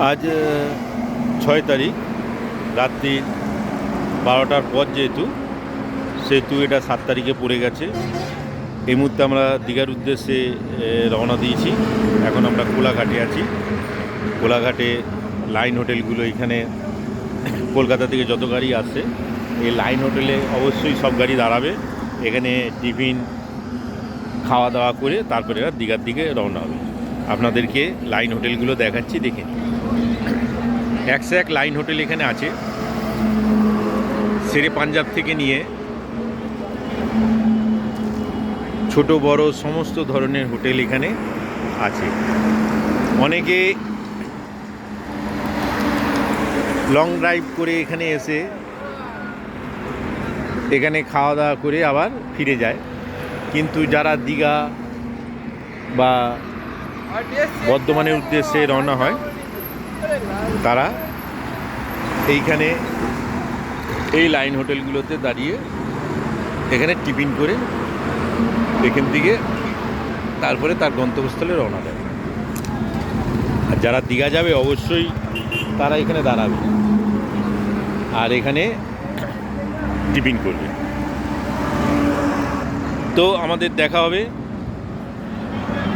আজ 6 তারিখ রাত্রি 12টার পর সেহেতু এটা 7 তারিখে পড়ে গেছে। এই মুহূর্তে আমরা দীঘার উদ্দেশ্যে রওনা দিয়েছি। এখন আমরা কোলাঘাটে আছি। কোলাঘাটে লাইন হোটেলগুলো এখানে কলকাতা থেকে যত গাড়ি আসছে এই লাইন হোটেলে অবশ্যই সব গাড়ি দাঁড়াবে। এখানে টিফিন খাওয়া দাওয়া করে তারপরে এরা দীঘার দিকে রওনা হবে। আপনাদেরকে লাইন হোটেলগুলো দেখাচ্ছি, দেখে একশো এক লাইন হোটেল এখানে আছে। শেরে পাঞ্জাব থেকে নিয়ে ছোট বড় সমস্ত ধরনের হোটেল এখানে আছে। অনেকে লং ড্রাইভ করে এখানে এসে এখানে খাওয়া দাওয়া করে আবার ফিরে যায়, কিন্তু যারা দীঘা বা বর্ধমানের উদ্দেশ্যে রওনা হয় তারা এইখানে এই লাইন হোটেলগুলোতে দাঁড়িয়ে এখানে টিফিন করে এখান থেকে তারপরে তার গন্তব্যস্থলে রওনা দেয়। আর যারা দীঘা যাবে অবশ্যই তারা এখানে দাঁড়াবে আর এখানে টিফিন করবে। তো আমাদের দেখা হবে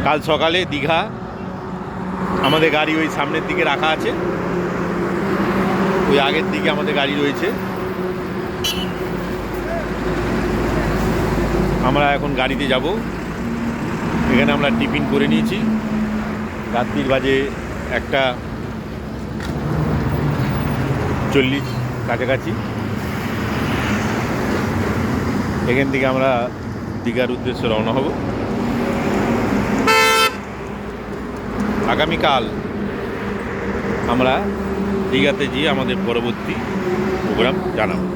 কাল সকালে দীঘা। আমাদের গাড়ি ওই সামনের দিকে রাখা আছে, ওই আগের দিকে আমাদের গাড়ি রয়েছে। আমরা এখন গাড়িতে যাব। এখানে আমরা টিফিন করে নিয়েছি। রাত্রির বাজে 1:40 কাছাকাছি। এখান থেকে আমরা দীঘার উদ্দেশ্যে রওনা হব। আগামীকাল আমরা দীঘাতে গিয়ে আমাদের পরবর্তী প্রোগ্রাম জানাবো।